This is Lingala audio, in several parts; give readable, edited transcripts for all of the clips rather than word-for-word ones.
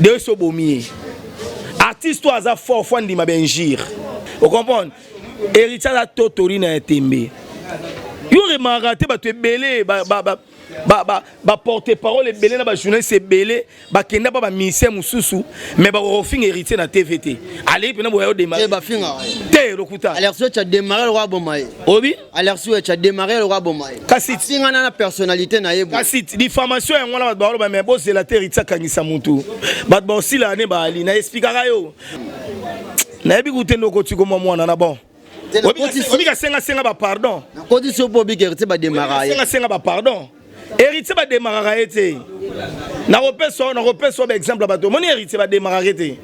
de so bomier artiste toi za fort fois ndima benjir vous comprenez héritier la totori na tembe yo remarqué ba te belé ba porter parole belé na ba journaliste belé ba kenda ba ministère mususu mais ba refing héritier na TVT allez pena boyo démarrer ba finga te lokuta alors so tu as démarré le roi Bomaye obi alors so tu as démarré le roi Bomaye kasi singa na personnalité na yebo kasi diffamation en wana ba ba mais boss la héritier kangisa mutu ba boss la ne ba ali na expliquera yo na yebi kutendo ko tiko mwana na bon obi ka senga ba pardon na kodi so bobi ke héritier ba démarrer senga ba pardon héritier ba démarrer été na repère exemple ba to moni héritier ba démarrer été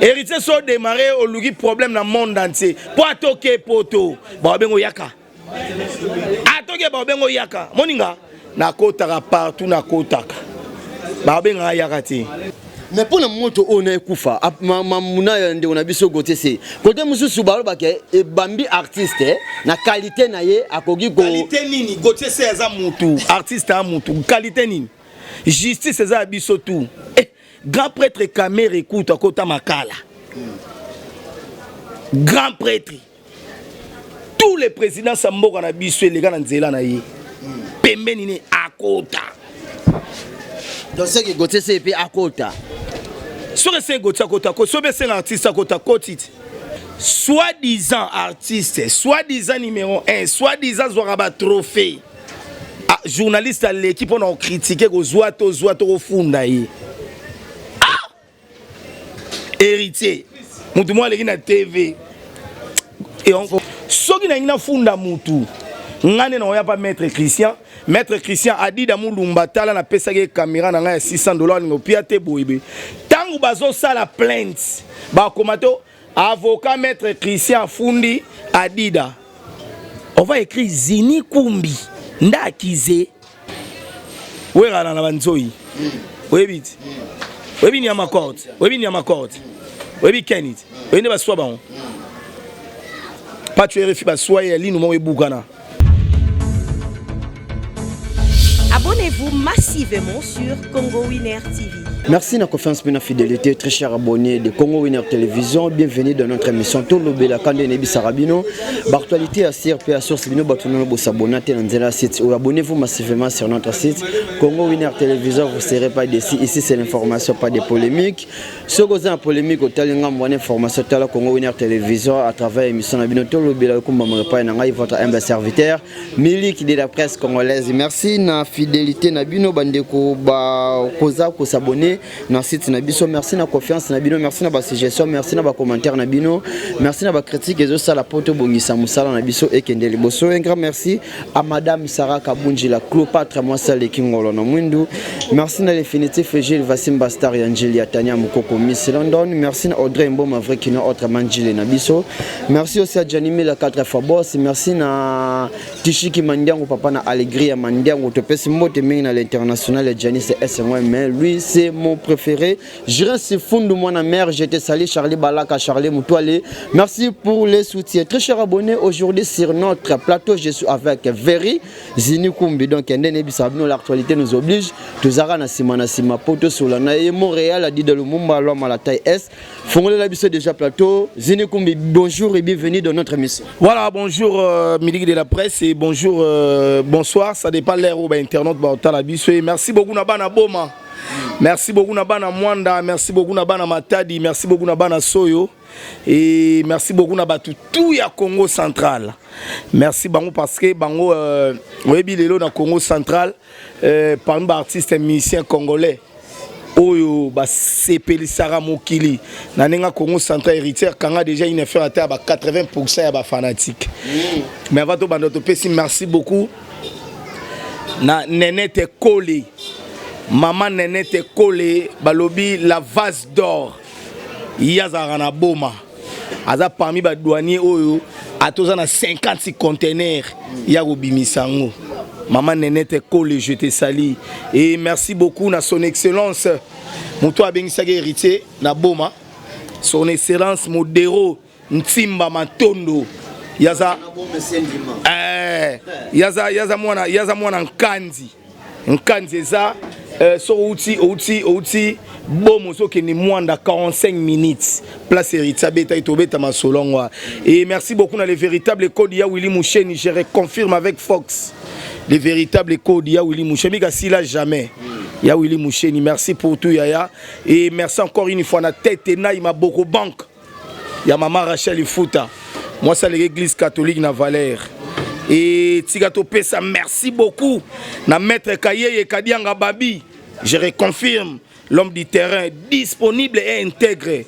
héritier so démarrer au lugi problème dans monde entier pour atoke poto ba bengo yaka atoke ba bengo yaka moninga na kota partout na kota ba benga yaka ti. Mais pour le moto on est kufa mamuna nde on biso gote c'est côté mususu balo ba ke e bambi artiste na qualité na ye akogi go qualité nini gote c'est za mutu artiste a mutu qualité nini justice za biso tout grand prêtre caméra écoute akota makala grand prêtre tous les présidents samboka na biso les gars na nzela na ye pembe nini akota donc c'est que gote c'est pe akota. Sur les 5 côté, sur les 5 artistes à côté, soi-disant artiste, soi-disant numéro 1, soi-disant Zoraba trophée. Journaliste à l'équipe on a critiqué que Zouato au Fundaï. Héritier, mutu moi les na TV. Et on so qui na funda mutu. Ngane na oya pas maître Christian. Maître Christian a dit dans Mulumba tala na pesa ke caméra na nga $600 ngo piate boibe. Tangu bazo sala plainte ba komato avocat maître Christian Fundi Adida. On va écrire Zini Kumbi nda akize. Wera na banzoi. Webit. Webi ni amakord. Webi ni amakord. Webi kenit. Webi ne ba swa ba. Pas tu refi ba swa ya linu mo webukana. Abonnez-vous massivement sur Congo Winner TV. Merci de la confiance et de la fidélité, très chers abonnés de Congo Winner Télévision. Bienvenue dans notre émission Tolo Bela Kande Nebi Sarabino. L'actualité à CRP à Source Bino Batuno Bosabona Tenanzela site. Abonnez-vous massivement sur notre site Congo Winner Télévision. Vous ne serez pas déçus. Ici c'est l'information, pas des polémiques. Ce que vous avez polémique au Talingam, vous avez information à la Congo Winner Télévision à travers l'émission Nabino Tolo Bela Kumba votre humble serviteur Milik de la presse congolaise. Merci na fidélité Nabino Bandeko ba koza ko s'abonner. Na site na biso, merci na confiance na bino, merci na ba suggestion, merci na ba commentaire na bino, merci na ba critique et ça la poto bongisa musala na biso et kendeli boso. Un grand merci à madame Sarah Kabunji la Cléopâtre Mwasa le Kingolo na Mwindu. Merci na l'infinitif Gilles Vassim Bastar Angelia Tania Mukoko Miss London. Merci na Audrey Mboma vrai qui n'a autre Manjile na biso. Merci aussi à Janimi la 4 fois boss. Merci na Tishiki Mandiango papa na Alegria Mandiango topesi mote mingi na l'international Janice S1 mais lui c'est mon préféré. Je reste fond de mon mère. J'étais salé Charlie Balaka, Charlie Moutouale. Merci pour les soutiens. Très chers abonnés, aujourd'hui sur notre plateau, je suis avec Very Zinikumbi. Donc, l'actualité nous oblige. Tuzara na sima poto sur la naïe Montréal a dit de l'Umumba l'homme à la taille S. Fongole la biso déjà plateau. Zinikumbi, bonjour et bienvenue dans notre émission. Voilà, bonjour Milik de la presse et bonjour, bonsoir. Ça dépend de l'ère où internet la biso. Merci beaucoup Nabana Boma. Merci beaucoup Nabana Mwanda, merci beaucoup Nabana Matadi, merci beaucoup Nabana Soyo et merci beaucoup Nabatu tout ya Congo central. Merci bango parce que bango webi lelo na Congo central parmi les artistes et musiciens congolais oyo ba sepeli Sara Mokili na nenga Congo central héritier kanga déjà une affaire à 80% ya ba fanatique. Mais avant tout bandoto pesi merci beaucoup na Nenete Kole. Maman Nenete Kole balobi la vase d'or yazara na boma aza parmi ba douanier oyo atoza na 56 conteneurs ya robimisango. Maman Nenete Kole, je te salue et merci beaucoup na son excellence moto abengisa héritier na boma son excellence Modero Ntimba Matondo yaza yaza mwana Nkanzi eza so outi bomo so keni mwanda 45 minutes place Héritier beta itobeta masolongwa. Et merci beaucoup na les véritables codes ya Willy Moucheni, je reconfirme avec Fox. Les véritables codes ya Willy Moucheni kasila jamais. Ya Willy Moucheni, merci pour tout Yaya et merci encore une fois na tête na ima Boko Bank. Ya maman Rachel Ifuta. Moi c'est l'église catholique na Valère. Et Tigato Pesa, merci beaucoup. Na maître Kaye et Kadianga Babi, je reconfirme, l'homme du terrain disponible et intégré.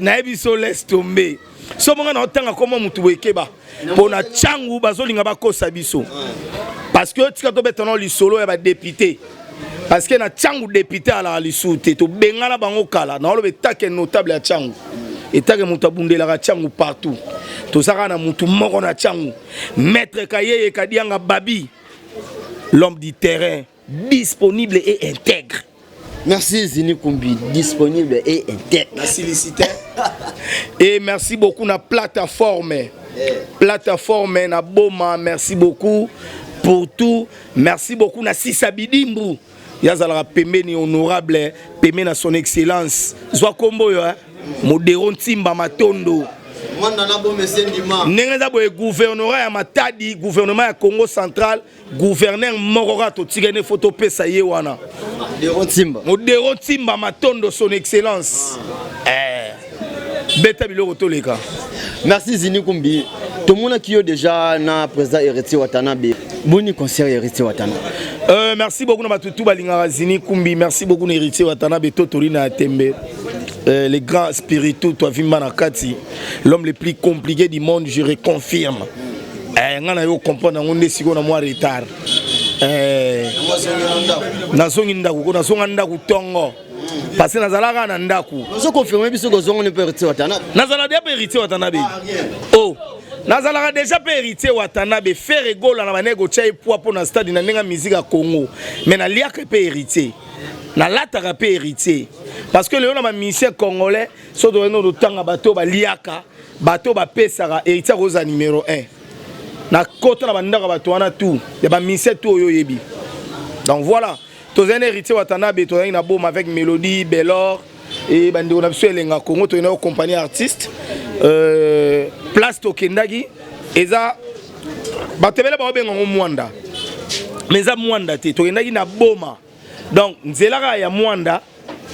Naebiso laisse tomber. So monga na otanga comment mutu wekeba. Pona changu bazolinga bakosa biso. Parce que Tigato Betano li solo ya ba député. Parce que na changu député à la lisute to bengala bango kala na olobe take notable ya changu. Et take mutabundela ka changu partout. Tout ça na mutu moko na changu. Maître Kaye et Kadianga Babi, l'homme du terrain disponible et intègre. Merci Zini Kumbi, disponible et intègre. Merci Licité. Et merci beaucoup na plateforme. Plateforme na Boma, merci beaucoup pour tout. Merci beaucoup na Sisabidimbu. Yazala pemeni honorable, pemena son excellence. Zwa kombo yo, Modéron Timba Matondo. Nenga boye gouvernement ya Matadi, gouvernement ya Congo central, gouverneur Morora to tigene photo pesa ye wana. Modéron Timba Matondo son excellence. Beta biloko toleka. Merci Zini Kumbi. Tout le monde qui est déjà na président Héritier Watanabe. Boni concert Héritier Watanabe. Merci beaucoup na batutu balinga Zini Kumbi. Merci beaucoup na Héritier Watanabe Totori na Tembe. Les grands spirituels, toi Vimana Kati, l'homme le plus compliqué du monde, je reconfirme. Ngana yo comprendre ngonde siko na moi retard. Nazongi ndaku, nazonga ndaku tongo. Parce que nazalaka na ndaku. Vous confirmez biso ko zongo ne peut Héritier Watanabe. Nazala déjà Héritier Watanabe. Oh. Nazalaka déjà Héritier Watanabe faire rigolo na banego tchai pour na stade na ndenga musique à Congo. Mais na liaka pe Héritier. Na lataka pe Héritier. Parce que le ma musicien congolais so do no tanga bato ba liaka, bato ba pesaka Héritier Rosa numéro 1. Na kota na bandaka bato wana tout, ya ba musicien tout yo yebi. Donc voilà, tous un Héritier Watanabe to na bom avec Mélodie, Bellor et bandi on a besoin lenga Congo to na compagnie artiste. Place to kendagi eza batebele ba obenga Mwanda. Mais za Mwanda te to kendagi na boma. Donc nzelaka ya Mwanda.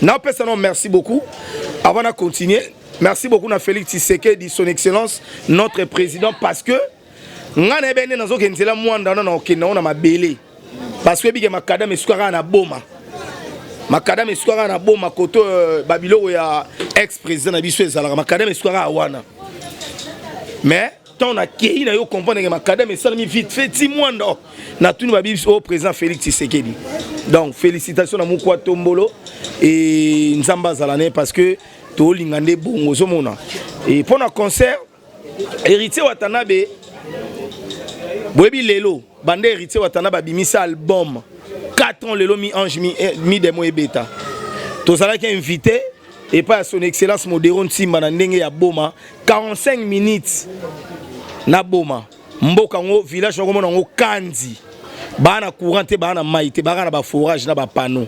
Non, personne, merci beaucoup. Avant de continuer, merci beaucoup à Félix Tshisekedi, son excellence, notre président, parce que nous avons parce que nous avons un boma. Makadam eskwara na boma koto Babilo ya ex-président na biso ezalaka makadam eskwara wana. Mais tant na kei na yo comprendre que makadam esalami vite fait ti mwando na tuni babiso au président Félix Tshisekedi. Donc félicitations à Moukwa Tombolo et Nzamba Zalané parce que to lingande bongo zomona. Et pour notre concert Héritier Watanabe Boebi Lelo bande Héritier Watanabe bimisa album 4 ans lelo mi ange mi demo et beta. Tout ça là qui est invité et pas son excellence Modéron Timba na ndenge ya Boma 45 minutes na Boma. Mboka ngo village ngo mona ngo Kandi. Bana courant te bana maïté bana ba forage na ba panneau.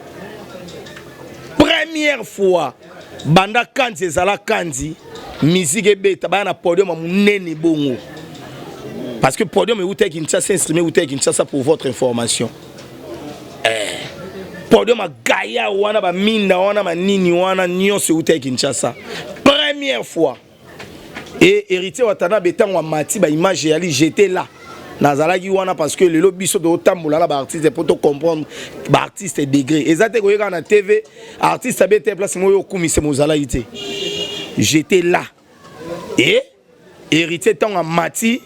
Première fois banda Kandi ezala Kandi musique et beta bana podium munene bongo. Parce que podium est où t'es Kinshasa instrument où t'es Kinshasa pour votre information. Podium a Gaïa wana ba minda wana ba nini wana nyonso où t'es Kinshasa. Première fois. Et Héritier Watanabe tango mati ba image yali j'étais là. Nazalaki wana parce que le biso de otambola la ba artiste pour te comprendre ba artiste degré. Ezate ko yeka na TV artiste abete place moyo kumise mozalaité. J'étais là. Et Héritier tango mati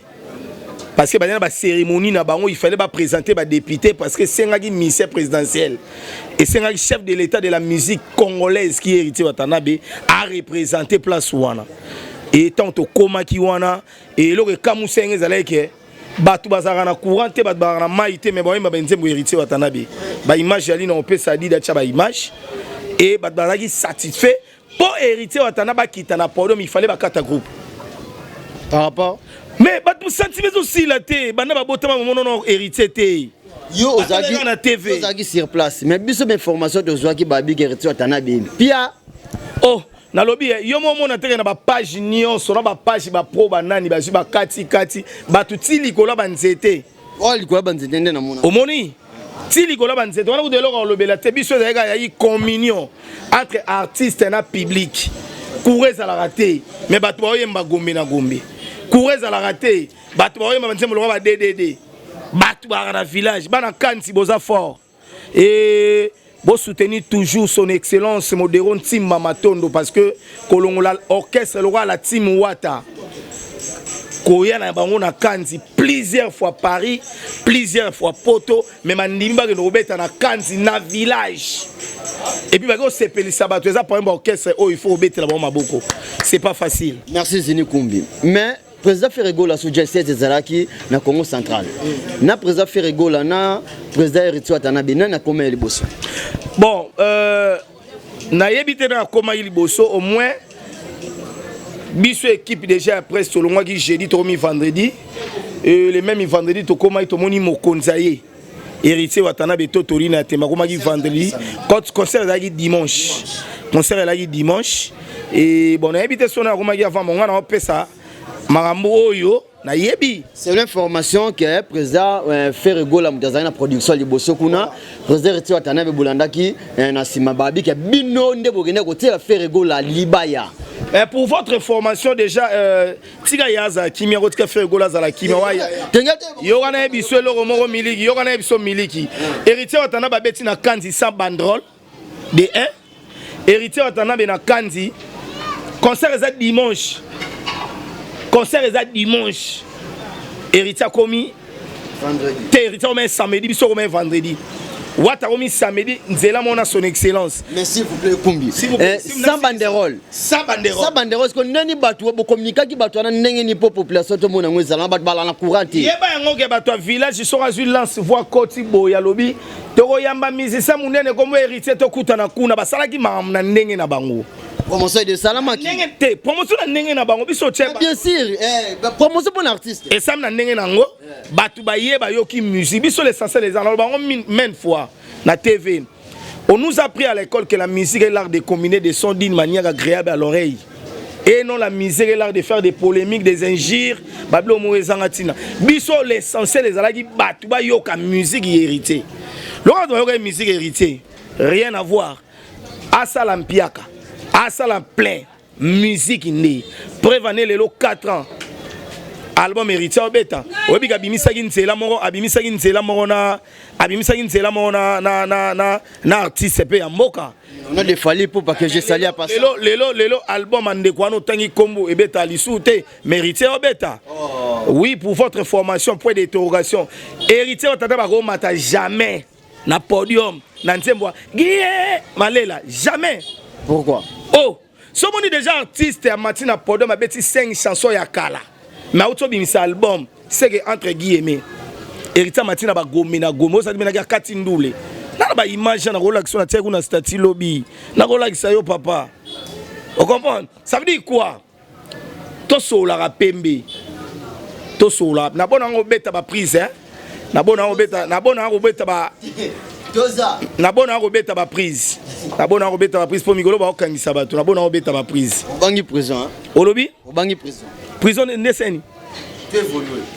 parce que dans la cérémonie il fallait présenter les députés parce que c'est un ministère présidentiel et c'est un chef de l'état de la musique congolaise qui est Héritier Watanabe a représenté place wana et tant au koma ki wana et le kamusenge zaleke batu bazara na courant te batu na maïté mais bon benzembo Héritier Watanabe ba image ali na opé ça dit dacha ba image et batu bazaki satisfait pour Héritier Watanabe kita na podium il fallait ba kata groupe par rapport. Mais tu sens aussi la té, bana ba botama mono Héritier té. Yo ozaki na TV. Ozaki sur place. Mais biso information de Zouaki Babi qui retire Tanabi. Pia oh na lobby yo mo na teke na ba page nyonso na ba page ba pro banani ba ji ba kati ba tuti likola ba nzete. Oh likola ba nzete na mona. Omoni ti likola ba nzete wana ku de loko lobela te biso ezalaka ya communion entre artiste na public. Courez à la raté mais bato ba oyemba gombe na gombe. Courez à la raté bato ba oyemba banzembo lo ba DDD. Bato ba na village bana kanti boza fort. Et bon soutenir toujours son excellence Modéron Tim Mamatondo parce que kolongola orchestre le roi la team Wata koya na bango na kanzi plusieurs fois Paris plusieurs fois Poto mais mandimba que robeta na kanzi na village et puis bago sepeli sabato eza pour un orchestre oh il faut obeta la bango maboko c'est pas facile. Merci Zini Kumbi. Mais président Ferrego la sous J7 Zalaki na Congo central. Na président Ferrego la na président Eritio Atanabi na koma liboso. Bon na yebite na koma liboso au moins biso équipe déjà après selon moi qui jeudi tomi vendredi et le même vendredi to koma to moni mokonzaye Eritio Atanabi to torina te makoma qui vendredi concert là dimanche. Concert là dimanche et bon na yebite sona koma qui avant mon na opesa Marambo oyo na yebi. C'est l'information que le président Ferrego la mutazana production liboso kuna président Eritio Atanabi Bulandaki na Simababi qui bino nde bogene côté la Ferrego la Libaya. Pour votre information déjà tiga yaza kimia kotika Ferrego la za la kimia waya. Yo kana biso lo moko miliki yo kana biso miliki. Eritio Atanabi beti na kanzi sans banderole de 1. Eritio Atanabi na kanzi concert est dimanche. Concert est dimanche. Héritier commis vendredi. Héritier commis samedi, biso commis vendredi. Wata commis samedi, nzela mona son excellence. Mais s'il vous plaît Kumbi. Sans banderole. Sans banderole. Sans banderole parce que nani batu bo communiquer ki batu na ndenge ni population to mona ngwezala batu bala na couranti. Yeba yango ke batu village so razu lance voix koti boya lobi. Toko yamba musicien munene comme héritier to kutana kuna basala ki mam na ndenge na bango. Promotion de Salama qui te promotion na ndenge na bango biso tsheba bien sûr promotion pour l'artiste et ça na ndenge nango batu ba yeba yoki musique biso l'essentiel les gens bango main fois na TV on nous a appris à l'école que la musique est l'art de combiner des sons d'une manière agréable à l'oreille et non la musique est l'art de faire des polémiques des injures bablo moezangatina biso l'essentiel les alaki batu ba yoka musique hérité lorsque on yoka musique hérité rien à voir asa lampiaka asa la plein musique né prévaner les 4 ans album héritier obeta obika bimisaki nzela moko abimisaki nzela moko na abimisaki nzela moko na artiste pe ya mboka on a des fallis pour pas que je salie à passer lelo album ande kwano tangi kombo ebeta lisute mérité obeta oui pour votre formation point d'interrogation héritier otata ba ko mata jamais na podium na nzembo guié malela jamais. Pourquoi? Oh, si on est déjà artiste à Matina Podo, ma bêtise 5 chansons ya kala. Mais auto bimisa album, c'est que entre guillemets, Héritier Matina ba gomena gomo, ça dit na katindule. Na ba image na relaxation na tia kuna statut lobby. Na relaxa yo papa. Vous comprenez? Ça veut dire quoi? To sola rapembe. To sola. Na bona ngo beta ba prise hein. Na bona ngo beta ba na bona robeta ba prise na bona robeta ba prise pour migolo ba okangisa bato na bona robeta ba prise obangi prison olobi obangi prison prison neseni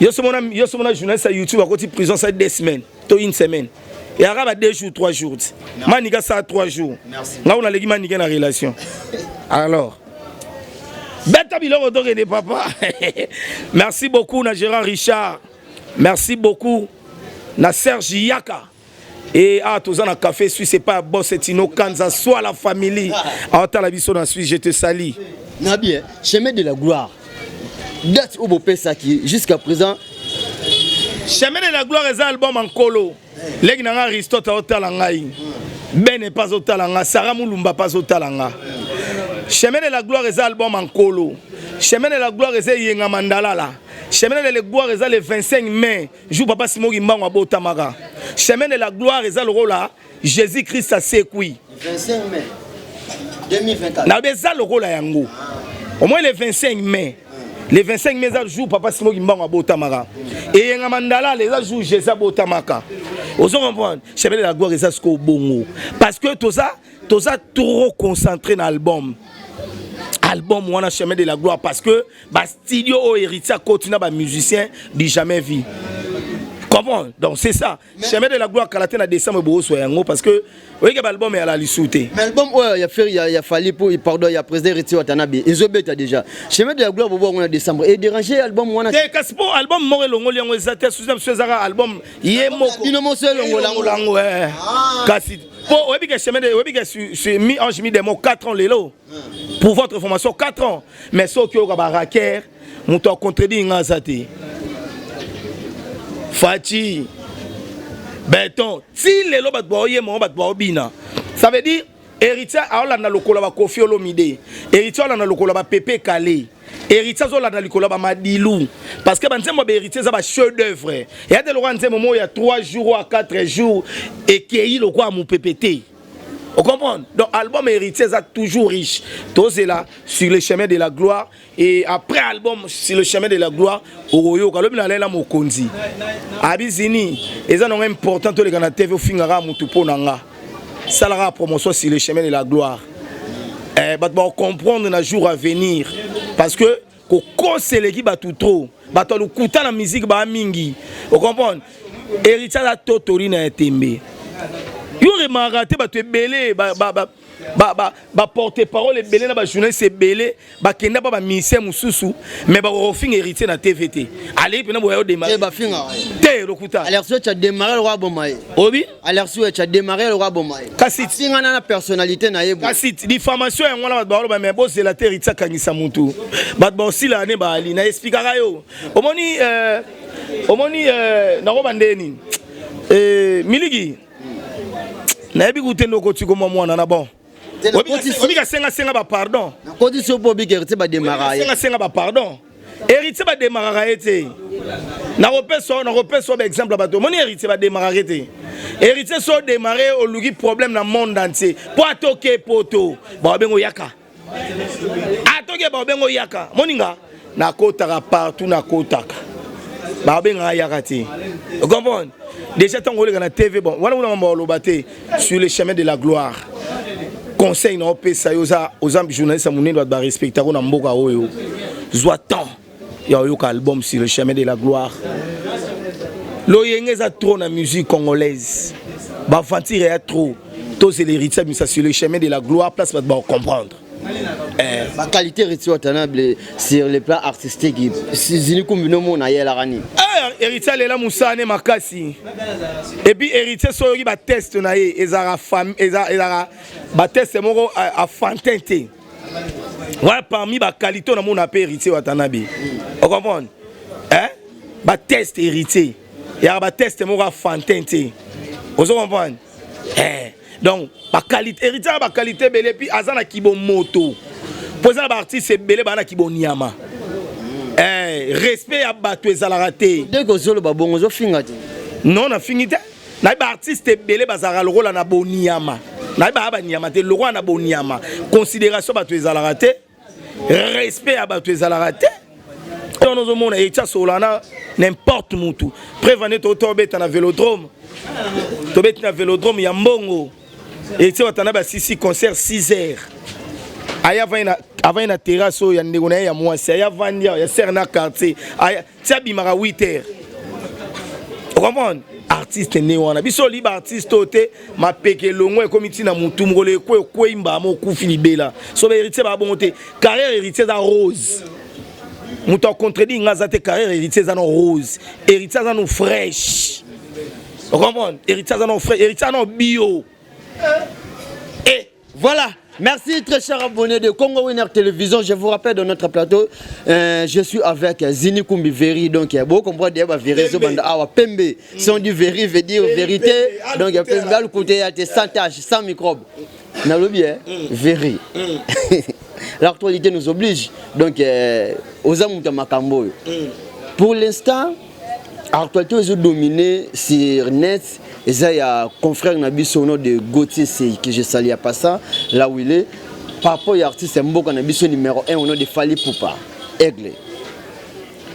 yo somona journaliste à YouTube à côté prison ça 2 semaines to une semaine et arabe 2 jours 3 jours manika ça 3 jours là on a legi manika na relation alors beta biloko to de papa merci beaucoup na Gérard Richard merci beaucoup na Serge Yaka. Et à tous en café suisse c'est pas bon c'est ino Kanza soit la famille en ta la biso en Suisse je te salue. Nabi chemin de la gloire. Date au Bopesa qui jusqu'à présent chemin de la gloire est un album en colo. Les gens Aristote au talangai. Ben n'est pas au talanga, Sarah Mulumba pas au talanga. Chemin de la gloire est un album en colo. Chemin de la gloire est Yenga Mandala. Chemin de la gloire est le 25 mai. Jour papa Simon Gimbango Botamara. Chemin de la gloire est le rôle là. Jésus-Christ a sécoui. 25 mai 2024. Na beza le rôle là yango. Au moins le 25 mai. Le 25 mai jour papa Simon Gimbango Botamara. Et Yenga Mandala les jours Jésus Botamaka. Vous comprenez? Chemin de la gloire, c'est ce qu'on bongo. Parce que tout ça trop concentré dans l'album. Album on a chemin de la gloire parce que studio au héritier continue à musicien du jamais vu. Comment? Donc c'est ça. Chemin de la gloire quand la décembre parce que oui que l'album est à la lisouté. Mais l'album il a fallu pour pardon il y a président héritier Watanabe. Ils ont bêta déjà. Chemin de la gloire on a décembre et déranger album on a. Des caspo album mort longo liango ezate sous album yemo. Dinomo seul longo ouais. Kasi pour oui que chemin de oui que sur mi ange mi des mots 4 ans lelo. Pour votre formation 4 ans. Mais ce qui au raker mon to contredit ngazate. Fati Béton si les lobat boye mon bat bobina ça veut dire héritier a na lokola ba Kofi Olomide héritier a na lokola ba Pepe Kale héritier zo la na lokola ba Madilu parce que banzembo ba héritier za ba chef d'œuvre et y a des lois nzembo mo il y a 3 jours ou 4 jours et qui lo quoi mon PPT. Vous comprenez? Donc album héritier est toujours riche. Tout c'est là sur le chemin de la gloire et après album sur le chemin de la gloire Oroyo quand le là mokonzi. Abizini et ça non important tous les gars na TV fingara mutupo nanga. Ça la promotion sur le chemin de la gloire. Bah comprendre dans jour à venir parce que ko conseiller qui ba tout trop. Ba to lukuta la musique ba mingi. Vous comprenez? Héritier a totori na tembe. Yo remarqué ba te belé ba porter parole belé na ba journaliste belé ba kenda ba ministère mususu mais ba refing héritier na TVT allez pena boyo démarrer ba finga te lokuta alors tu as démarré le roi Bomaye obi alors tu as démarré le roi Bomaye kasi singa na personnalité na yebo kasi diffamation ya ngwana ba mais boss la héritier kangisa mutu ba aussi la ne ba ali na expliquera yo omoni na robandeni miligi na ebi gutendo ko tiko mwana na bon obi ka senga ba pardon na condition pour bi héritier ba démarrer senga ba pardon héritier ba démarrer été na repeso ba exemple ba to moni héritier ba démarrer été héritier so démarrer au lugi problème na monde entier pour atoke poto ba bengo yaka atoke ba bengo yaka moninga na kotaka partout na kotaka ba benga yaka ti vous comprenez? Déjà tant qu'on est dans la TV bon voilà on va lobater sur le chemin de la gloire conseil na opesa aux ambi journalistes amuné doit ba respecter na mboka oyo zwa temps ya yo album sur le chemin de la gloire lo yengeza trop na musique congolaise ba fantir ya trop tous les héritiers mais ça sur le chemin de la gloire place ba comprendre la qualité héritier Watanabe sur le plan artistique si zini kombino mona yela rani héritier lela musane makasi et puis héritier soyoki ba test na ye ezara femme ezara ba test moko a fantente ouais parmi ba qualité na mona appel héritier Watanabe vous comprenez ba test héritier ya ba test moko a fantente vous comprenez donc ba qualité héritier ba qualité belé puis azana kibo moto posant ba artiste belé bana kibo niama respect à bato ezalaraté dès que zolo ba bongo zo fingati non na fingite na ba artiste belé bazara le rôle na boniama na ba niama te le roi na boniama considération bato ezalaraté respect à bato ezalaraté on nous monde et ça solana n'importe mutu prévenez to tobeta na vélodrome tobeta na vélodrome ya mbongo et tu Watanabe 6 concert 6 heures aya avant une terrasse ya ndengona ya mwasi aya vandia ya serna quartier aya tia bimara 8 heures vous comprenez artiste né wana biso liba artiste ote mapeke longo e komiti na mutu ngole ko imba mo ku filibela so ba héritier ba bonté carrière héritier da rose mutu contredit ngazate carrière héritier da non rose héritier da non fraîche vous comprenez héritier da non fraîche héritier da non bio. Et voilà, merci très cher abonné de Congo Winner Télévision. Je vous rappelle de notre plateau, je suis avec Zini Kumbi Veri. Donc il y a beaucoup de comprendre des Veri, Pembe. Si on dit Veri, veut dire vérité. Donc il y a Pembe à le côté, il y a des sans taches, sans microbes. N'a le bien, Veri. L'actualité nous oblige. Donc aux amours de Makambo. Pour l'instant, l'actualité est dominée sur net. Et ça, il y a un confrère Nabiso de Gauthier Sey, que je salue à Passa, là où il est. Par rapport à l'artiste Mboka Nabiso numéro 1, on a de Fali Poupa, Aigle.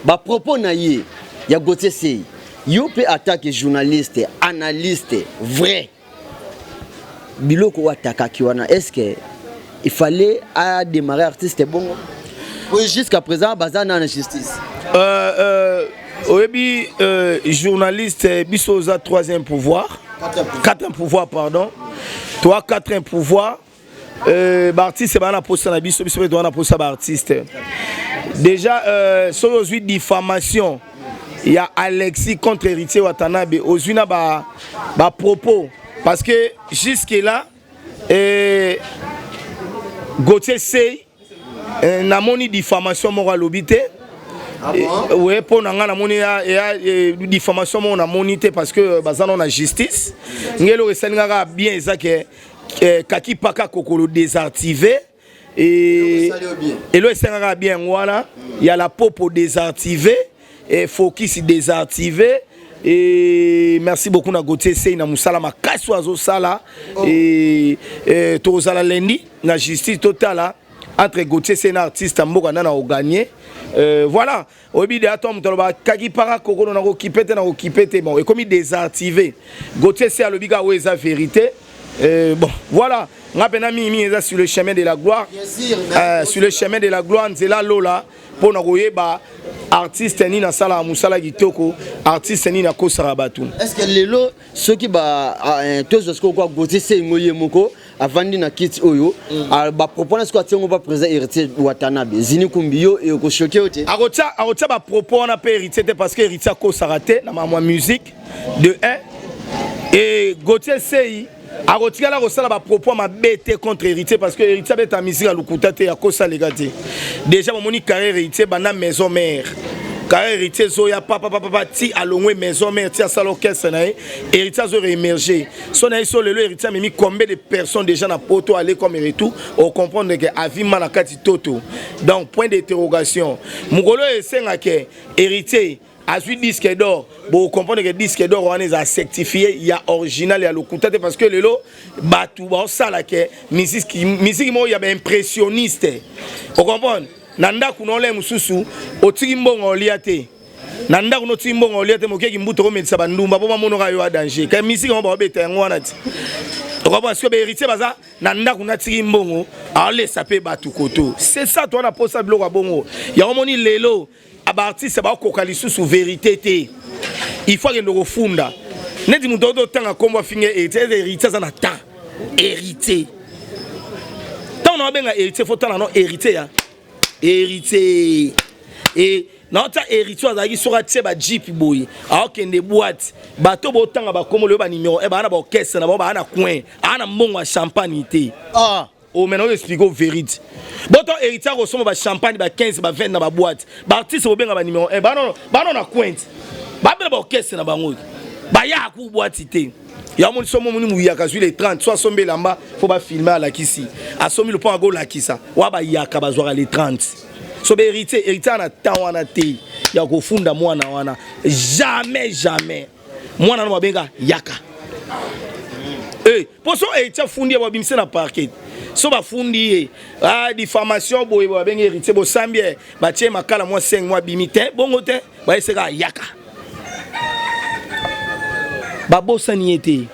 Bah, propos, il y a Gauthier Sey, Yo peut attaquer journaliste, analyste, vrai. Biloko wataka kiwana. Est-ce que il fallait démarrer artiste bon? Oui, jusqu'à présent, bazana en justice. Oui, journaliste, bisoza 3e pouvoir. 4e pouvoir, pardon. Toi, 4e pouvoir. Artiste, c'est pas poste na biso, biso doit na poste artiste. Déjà, sur aujourd'hui diffamation, il y a Alexis contre Héritier Watanabe. Aujourd'hui, na ba propos parce que jusque là, Gauthier Sey na moni diffamation morale obité. Oui, pour nous, il y a diffamation mon monité parce que bazan on a justice. Ngelo esenga bien ça que kaki paka kokolo désactivé et le esenga bien voilà, il y a la popo désactivé et Focus désactivé et merci beaucoup na Gauthier Sey na musala makasi azo sala et tozala lundi na justice totale entre Gauthier Sey na artiste mboka na gagné. Voilà, au bout de l'atom, kaki para kokolo na okipete bon et comme il désactivé Gauthier c'est à l'obiga où est la vérité. Bon voilà, on a mis sur le chemin de la gloire. Sur le chemin de la gloire, c'est là lola pour nous ba artiste ni na sala musala gitoko, artiste ni na ko sarabatu. Est-ce que lelo ceux qui ba tous ce quoi Gauthier c'est ngoye moko avant na kit oyo ba propose ce que on va présenter Héritier Watanabe zini kumbio et ko choquer ote arotia ba propose na pe Héritier parce que Héritier ko sarate na ma musique de 1 et Gauthier Sey arotia la rosala ba propose ma bête contre Héritier parce que Héritier bête ta musique à lukuta te ya ko sa legate déjà mon moni carrière Héritier bana maison mère carrière Héritier zoya papa ti alongwe maison mère ti asalo orchestre na Héritier zo réémerger son na so le Héritier mais mi combien de personnes déjà na poto aller comme et tout on comprendre que avima na kati toto donc point d'interrogation mugolo esenga ke Héritier a 8 disques d'or bon comprendre que disque d'or on est certifié il y a original il y a le coûté parce que le lot batu ba ça là que musique mo il y a impressionniste on comprend nanda kunole mususu otiki mbongo oliate nanda kuno tiki mbongo oliate mokeki mbuto ko medisa bandumba po mamono ka yo danger ka musique on ba beta ngwana ti on comprend parce que Héritier baza nanda kuna tiki mbongo ale sape batu koto c'est ça toi na posa biloko ya bongo ya omoni lelo aba artiste ba kokali sous vérité il faut que nous refunda neti mutodo tanga kombo finge Héritier za na temps Héritier tant on benga Héritier faut tant non Héritier ya Héritier et notre Héritier azaki sera tse ba jeep boy a okende boîte bato botanga ba komo le ba numéro e ba na ba orchestre na ba na coin ana mbongo champagne té oh maintenant on explique vérité boto Héritier ressomme ba champagne ba 15 ba 20 na ba boîte ba artiste obenga ba numéro e ba non na coin ba ba orchestre na bango ba ya ku boîte té ya mon somo moni muyaka sur les 30 soit sombe lamba faut ba filmer à la kisi a somi le point go la kisa wa ba yaka ba zoa les 30 so be Héritier na temps wana te ya ko funda mwana wana jamais mwana no babenga yaka pour so Héritier fundi ba bimse na parquet so ba fundi diffamation boy ba benga Héritier bo sambie ba tie makala moi 5 mois bimite bongo te ba eseka yaka Babosani était.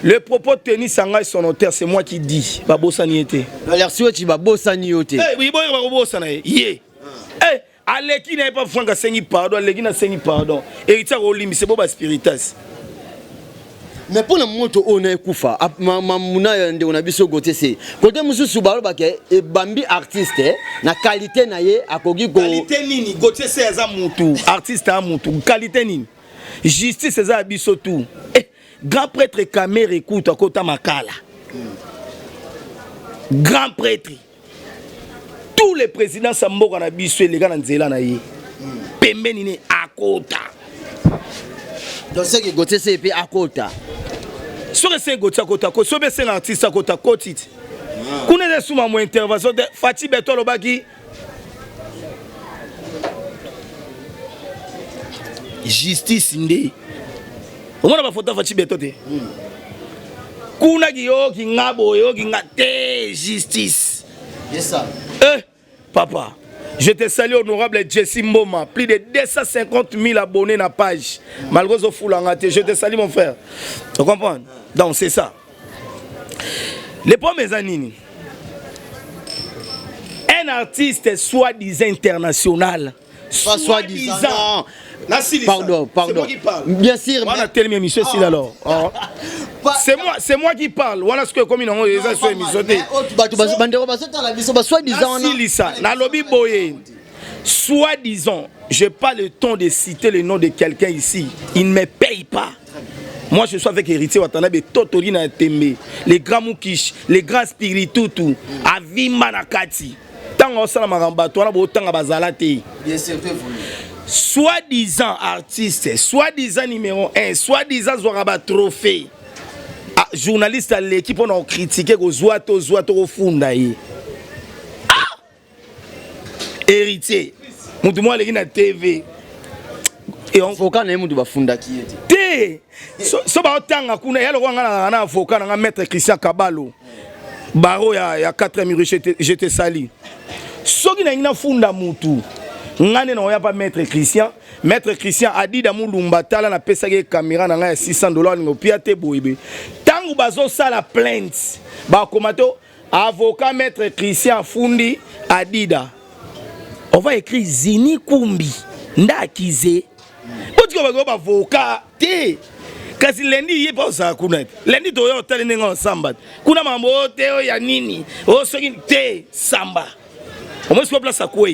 Le propos de Denis Sanga et son auteur, c'est moi qui dis. Babosani était. Oui, Babosani. Yeah. Aleki n'a pas fait un pardon, Aleki n'a pas pardon. Héritier Olim, c'est Boba Spiritas. Mais pour le moto on est kufa mamuna nde on biso Gauthier Sey côté mususu balo bake e bambi artiste na qualité na ye akogi ko qualité nini Gauthier Sey za mutu artiste a mutu qualité nini justice za biso tout grand prêtre Kamere écoute akota makala grand prêtre tous les présidents samboka na biso les gars na nzela na ye pembeni ni akota donc c'est que Gauthier Sey pe akota sur les 5 Gauthier akota ko so be 5 artistes akota kotiti kuna de suma mo intervention de Fati Beto lobaki justice ndé on a ba photo Fati Beto te kuna ki yo ki ngabo yo ki ngate justice c'est ça papa Je te salue, honorable Jessie Mboma. Plus de 250 000 abonnés dans la page. Malgré ce fou, je te salue, mon frère. Tu comprends? Donc, c'est ça. Les premiers années, un artiste soi-disant international. Pas soi-disant. Pardon. C'est moi qui parle. Bien sûr. On a tellement émission ici alors. C'est moi qui parle. Voilà ce que comme ils ont émission. Soi-disant, je n'ai pas le temps de citer le nom de quelqu'un ici. Il ne me paye pas. Moi, je suis avec Héritier Watanabe, Totolina Tembe, les grands Moukish, les grands Spiritutu, Avima Nakati. Tant on s'en maramba, toi, on a bazalate. Soi-disant artiste, soi-disant numéro 1, soi-disant Zoraba trophée. Journaliste à l'équipe, on a critiqué que Zouato au Fundaï. Héritier, moi, les gens TV. Et on faut qu'on ait un funda qui était. So ba otanga kuna yalo kwanga na avocat na maître Christian Kabalo. Baro ya 4 minutes j'étais sali. Soki na ina funda mutu. Ngane na oya pa maître Christian a dit da mulumba tala na pesa ke caméra na nga $600 ngopia te boibe. Tangu bazo sala plainte. Ba komato avocat maître Christian Fundi Adida. On va écrire Zini Kumbi ndakize. Parce que on va avocat te kasi lendi yepa sa kuna lendi to yo tele nenga samba kuna mambo te ya nini o soki te samba au moins sur place à quoi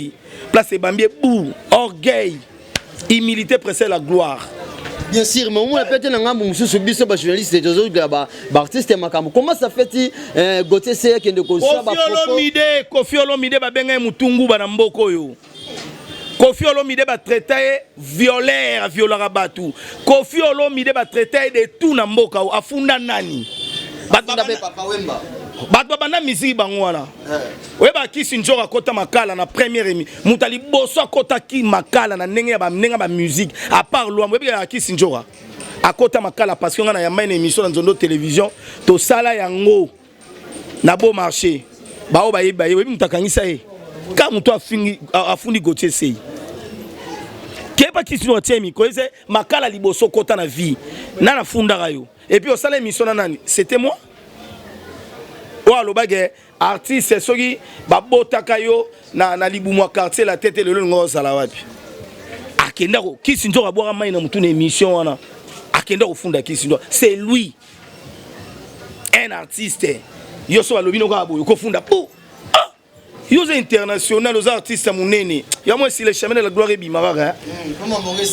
place bambie bou orgueil humilité précède la gloire. Bien sûr, mais on peut-être un monsieur biso ba journaliste ba artiste makambo. Comment ça fait Gauthier c'est qui de kosa ba Kofi Olomide ba benga mutungu ba na mboko yo. Kofi Olomide ba traité violeur violara batu. Kofi Olomide ba traité de tout na mboka afunda nani. Batunda be papa Wemba. Bato bana musique bango wana. Weba kisi njora kota makala na première émission. Mutali boso kota ki makala na ndenge ba musique à part loi weba kisi njora. Akota makala parce que on a ya main émission dans zono télévision to sala yango na beau marché. Ba o ba yeba webi mutakangisa e. Ka muto afundi Gauthier sei. Kepa kisi no tiemi ko ese makala liboso kota na vie. Na na funda rayo. Et puis au sala émission na nani? C'était moi. Le bagage artiste soki babotaka yo na libumwa quartier la tête le ngo sala wapi akenda ko kisi njo abora mai na mutu na émission wana akenda ko funda kisi njo c'est lui un artiste yo so alobi no ka boyo ko funda po yo international aux artistes munene ya moi si le chemin de la gloire bimara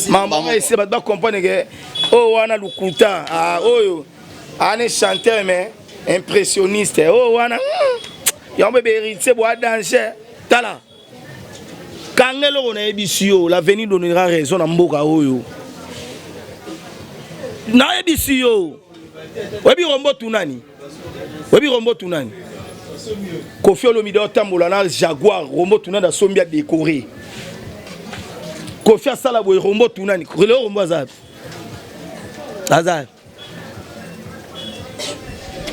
maman essaie ba comprendre que oh wana lukuta oyo ane chanteur mais impressionniste oh wana yambe héritier bois danser tala kangelo na ebisio l'avenir donnera raison na mboka oyo na ebisio webi rombo tunani Kofi Olomide otambola na Jaguar rombo tunani da sombia décoré Kofi asala boy rombo tunani le rombo azab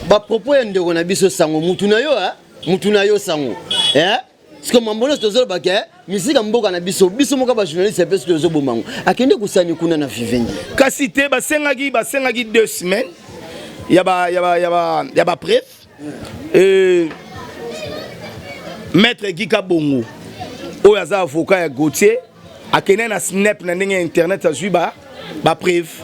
ba propos ya ndeko na biso sango mutu na yo sango parce que mambono tozo ba ke misika mboka na biso moka ba journaliste parce que tozo bomango akende kusani kuna na vivendi kasi te basengaki 2 semaines ya ba bref maître Gika Bongo oyo aza avocat ya Gauthier akende na snap na ndenge internet azui ba bref.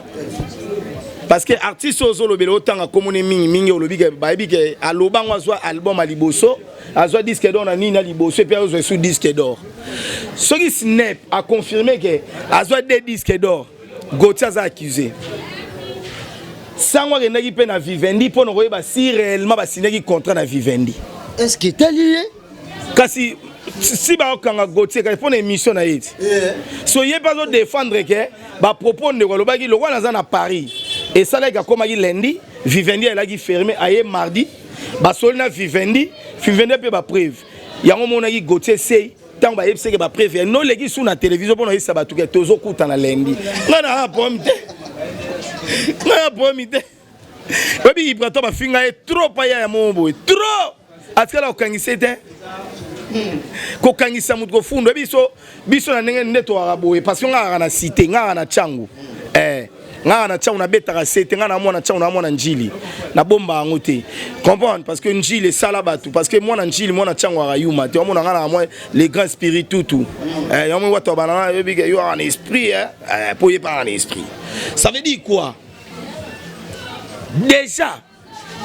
Parce que artiste ozolobela otanga komone mingi olobi ke bayebi ke alobango azwa album a liboso azwa disque d'or na nini na liboso et puis azwa sous disque d'or. Soki Snap a confirmé que azwa 2 disques d'or. Gauthier a accusé. Sango kendaki pe na Vivendi pour koyeba si réellement ba signé contrat na Vivendi. Est-ce que t'as lié? Kasi si ba okanga Gauthier ka pour une émission na yeti. So yé pas de défendre que ba propos de ko lobaki lokwa na za na Paris. Et ça là comme lundi, Vivendi elle a qui fermé aye mardi, ba solna Vivendi pe ba preuve. Ya ngomona ki Gauthier sei tant ba yebse ke ba preuve no legi sous na télévision pour no yesa ba tout ke tozo kuta na lundi. Ngana pomite. Webi ibrato ba finga e trop pa ya mombo, trop. Atkala okangise te. ko kangisa mutu ko fundo biso na ndenge ndeto araboye parce que ngaka na cité ngaka na changu ngaka na changu na betaka sete ngaka na mwana changu na mwana njili na bomba yango te comprendre parce que njili sala batu parce que mwana njili mwana changu arayuma te omona ngana moi les grands spiritus tout yomo watu banana yobiga yo en esprit pour y pas en esprit ça veut dire quoi déjà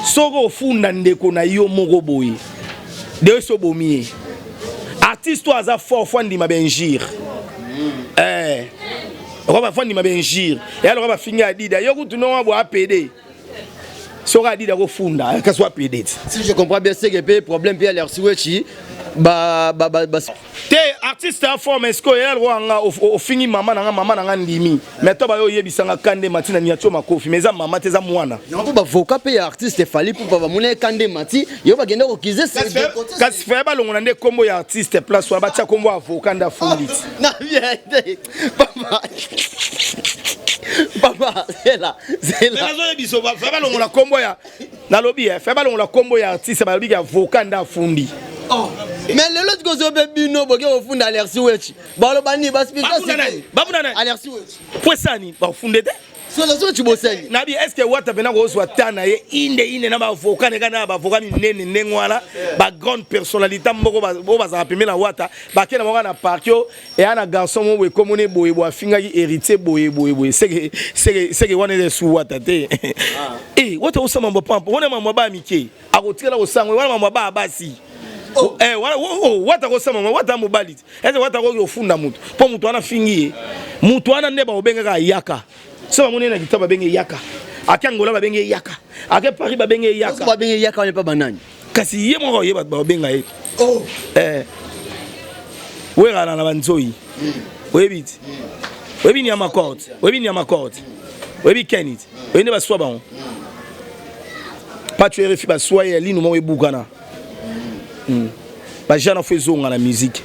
soko funda ndeko na yo moko boye de so bomie artiste toi aza fort fandi mabenjir roba fandi mabenjir et alors roba finga adida yo kutu no bo APD sora adida ko funda ka so APD si je comprends bien c'est que problème puis aller switchi te artiste a forme esko yel rwanga o fingi mama nanga ndimi mais to ba yo yebisanga kande matina niacho makofi mais za mama te za mwana non to ba voka pe artiste fali pour ba muna kande mati yo ba genda ko kize c'est kasi fa ba longo nde kombo ya artiste place wa ba tia kombo avocat nda fundi na bien papa c'est là nazo yebiso ba fa ba longo na kombo ya na lobby fa ba longo na kombo ya artiste ba lobby avocat nda fundi. Oh. Mais le lot que zo bebino boke ofunda alersi wechi balo bani ba speaker babuna alersi wechi posani ba funde te so la zo chibosani nabi est-ce que wata bena ko so tana ye inde na ba avocat ne kana ba avocat nene nengwala ba grande personnalité mboko ba za pemela wata ba kena mo na parkio et ana garçon mo we komone boye bo afinga ki héritier boye c'est que wana de sou wata te wata osama mbo pampo wana mama ba mike akotikela ko sangwe wana mama ba basi wata ko sama wata mobali ese wata ko ofunda mutu po mutu ana fingi mutu ana ndeba obengaka yaka so ba monena kitaba benge yaka akangola ba benge yaka ake Paris ba benge yaka ba benge yaka ne pa banani kasi ye mo ye ba benga ye wera na banzoi webiti webi ni amakord webi kenit wende ba swaba on pas tu refi ba soye linu mo ebukana ba jana fait zonga na musique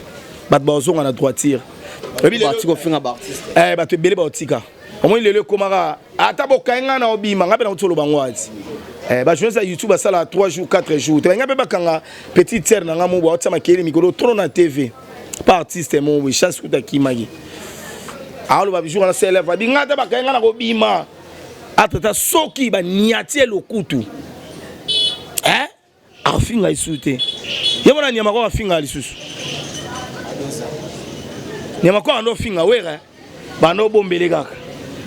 ba zonga na droiture ba ko finga ba artiste ba te bele ba otika omo lelo komara ata bokainga na obima ngabe na utolo bangwati ba jeunesse YouTube ba sala 3 jours 4 jours te ngabe ba kanga petite sœur na ngamo ba otsama kele mikolo trop na TV pas artiste mon we chance kuta kimagi alo ba jour na célèbre ba ngata ba kainga na obima atata soki ba niatie lokutu afinga isute yabona nyama kwa afinga lisusu nyama kwa ndo finga wera bano bombele kaka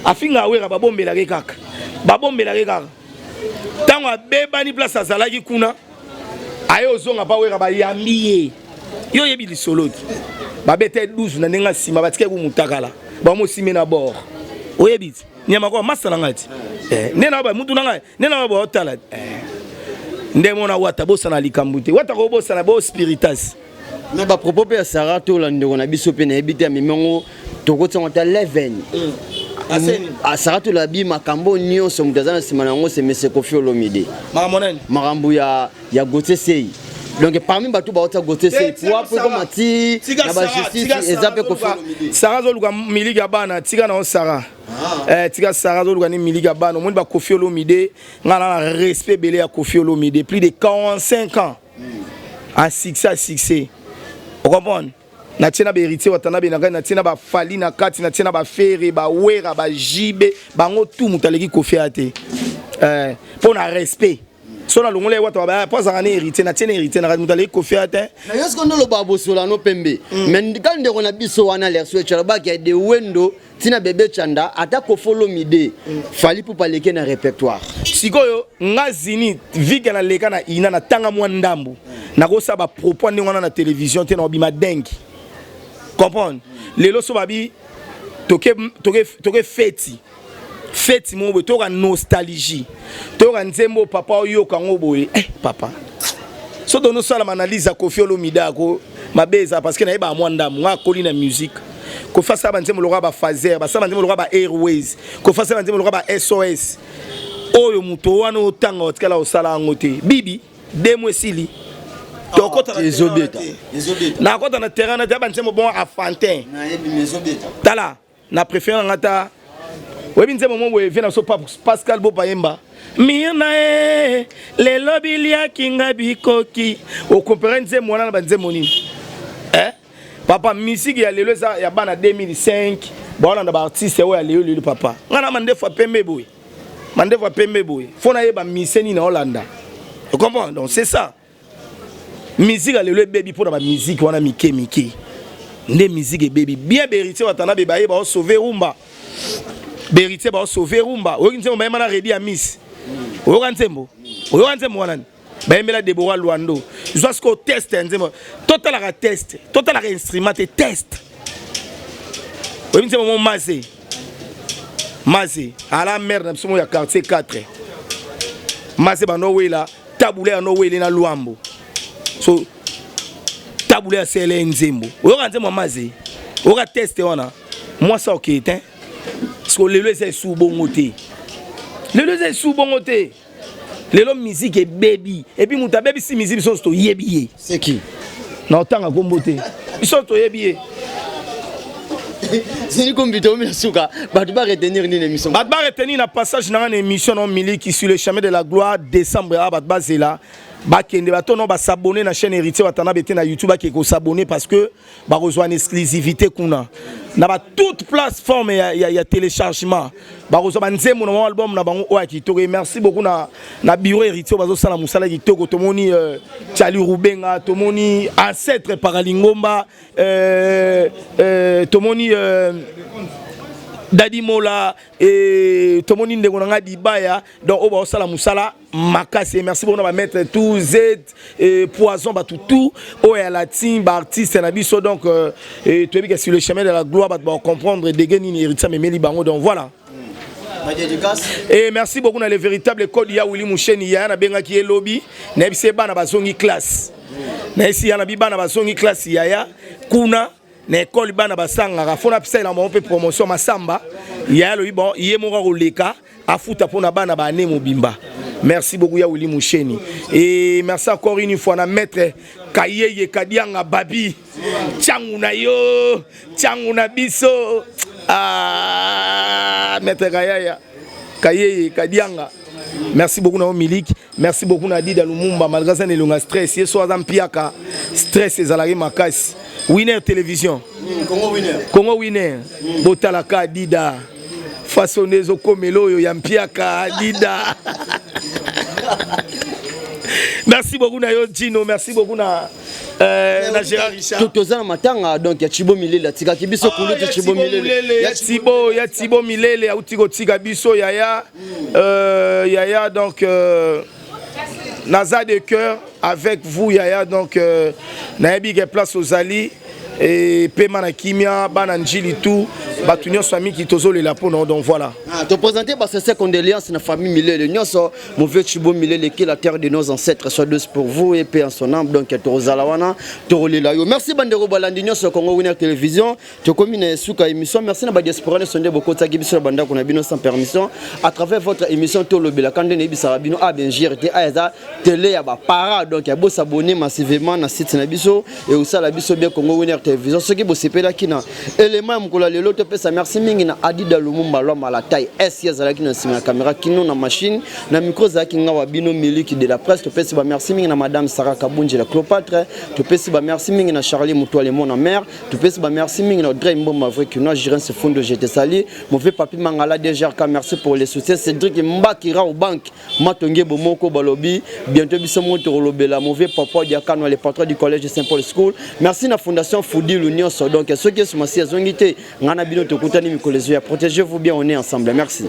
afinga wera babombela ke kaka tango abeba ni place azalaki kuna ayo zonga pa wera ba yambiye yo yebi lisoloti babete 12 na nenga sima batike ku mutakala ba mo sime na bord oyebiti nyama kwa masala ngati nena ba mutu nanga nena ba otala ndemona wata bosana likambute wata ko bosana bo spiritas mais ba propos pe Sarah to la ndeko na biso pe na ebite mimongo to ko tsonta 11 aseni Sarah to la bi makambo nyonso mutazana simana ngo se Monsieur Koffi Olomide makambo ya Gotesei donc parmi bato ba ota Gotesei pour ko mati na ba justice ezape Koffi Olomide Sarah zo luka miliki bana tika na Sarah tika Sarah zo luka ni miliki bana mo ba Koffi Olomide ngana respect belé à Koffi Olomide plus de 45 ans à succès on comprend na tina ba héritier watana be na tina ba fali na kati na tina ba fere ba wera ba jibe bango tout mutaleki Koffi ate pour na respect so na longole watu ba pas en héritier na tina héritier na mutaleki Koffi ate na yosko ndolo ba bosola no pembe mais quand ndeko na biso wana l'air switch ba ki de wendo tina bébé chanda ata Koffi Olomide fali pour paleke na répertoire sikoyo ngazini vika na leka na ina na tanga mwa ndambu na ko sa ba propos ndengona na télévision te na obima dengi comprendre lelo so babi toke feti mo bo to ka nostalgie to ka nzembo papa oyo kango boye papa so dono sala analyse Koffi Olomide ko mabeza parce que na eba mwa ndamu nga koli na musique ko fa sa banzembo lo ba Fazer ba sa banzembo lo ba Airways ko fa sa banzembo lo ba SOS oyo muto wana otanga otikala osala ngote bibi demwe sili tokota na ezobeta na kota na terrain na taba nzembo bon a Fantin na yebi mezobeta tala na préféré ngata webi nzembo mo we vena so Pascal Bopayemba mina le lobby lia kinga bikoki o comparer nzembo wana na nzembo nini Papa musique ya lelo ça ya bana 2005 bon na ba artiste ouais lelo papa ngana mande fois pembe boy faut na yeba miseni na Hollanda tu comprends donc c'est ça musique ya lelo baby pour na musique wana mike nde musique et baby bien berité watana be baye ba sauver rumba berité ba sauver rumba oyo nzembo ba mana ready à miss oyo nzembo wana Baimela Deborah Luando. Je vois ce qu'on teste. Total la test. Total la instrument test. Oui, c'est mon Mazé. À la merde, il y a quartier 4. Mazé, il y a taboulé à Noé, il y a Luambo. So, taboulé à Célé Nzembo. Oui, c'est mon Mazé. On va tester. Moi, ça, ok. Parce que le est sous bon côté. Le est sous bon côté. Les hommes musique et baby. Et puis, mon baby, si musique, ils sont au yébié. C'est qui? Non, tant à comboter. Ils sont au yébié. C'est une compétition, mais souka. Bah, tu vas retenir une émission. Bah, tu vas retenir un passage dans une émission non Mili qui sur le chemin de la gloire décembre à Batba Zela. Bah, qui va s'abonner à la chaîne Héritier Watana Bete na YouTube qui est s'abonner parce que bah reçoit une exclusivité qu'on a. Dans toute plateforme il y a téléchargement. Bah reçoit nzembo mon album na bango oya kitoko. Merci beaucoup na bureau Héritier bazo sala musala kitoko tomoni Tchali Rubenga tomoni ancêtre Paralingomba tomoni Dadi Mola et Tomoni Ndegonanga Dibaya donc on va au musala makasi merci beaucoup on va mettre tout Z poison ba tout au et la team artiste na biso donc et tu es bien sur le chemin de la gloire va comprendre degeni héritier mais meli bango donc voilà. Et merci beaucoup na le véritable code ya Willy Moucheni ya na benga ki lobby na bise bana bazongi classe na ici ya na bibana bazongi classe ya kuna na école bana basanga fona pisa na mo pe promotion masamba ya lo bon yé mo roleka afuta pona bana ba ne mobimba. Merci beaucoup ya Willy Moucheni et merci encore une fois na maître Kayeye Kadianga Babi Tchangu na biso maître Kayeye Kadianga. Merci beaucoup na Milik, merci beaucoup na Dida Lumumba malgré ça ne longa stress yeso azam piaka stress ezalaki makasi. Winner télévision. Congo winner. Botalaka Dida. Façonnezo komelo yo yampiaka Dida. Merci beaucoup na yo Gino, merci beaucoup na Gérard Richard. Tout aux matanga donc ya Thibaut Milele tika kibiso kulu Thibaut Milele. Ya Thibaut Milele autiko tika biso yaya donc Naza de cœur avec vous Yaya donc Naebi qui place aux Ali et paiement na kimia bananjili tout batunyo famille qui tozo le lapo non donc voilà te présenter parce que c'est condoléances na famille Milele nyonso mauvais Thibaut Milele qui la terre de nos ancêtres soit douce pour vous et paix en son âme donc tozala wana tolela yo merci bandero balandi nyonso Congo Winner Télévision to commune suka émission merci na ba diaspora sonde boko tsaki biso banda kuna bino sans permission à travers votre émission Tolobela Kande ne bisara bino a bien GRT aza télé ya ba para donc ya bo s'abonner massivement na site na biso et aussi la biso bien Congo Winner Télévision ce qui bo sepela kina élément mkola lelo to pesa merci mingi na Adida Lumumba loma la taille S yazala kina sima na caméra kino na machine na micro za kinga wa bino miliki de la presse to pesa ba merci mingi na madame Sarah Kabunji la Cléopâtre to pesa ba merci mingi na Charlie Mutoile mon mère to pesa ba merci mingi na Audrey Mboma vrai que nous gérant ce fond de GT Sali mauvais papi Mangala déjà merci pour les soutiens Cédric Mbakira au banque Matonge Bomoko Balobi bientôt biso moto lobela mauvais papa Diakano les patrons du collège de Saint-Paul School merci na fondation Foudi l'Union donc ceux qui sont assis à zongité ngana bino to kutani mikolezo ya protégez-vous bien on est ensemble merci.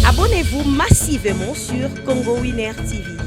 Abonnez-vous massivement sur Congo Winner TV.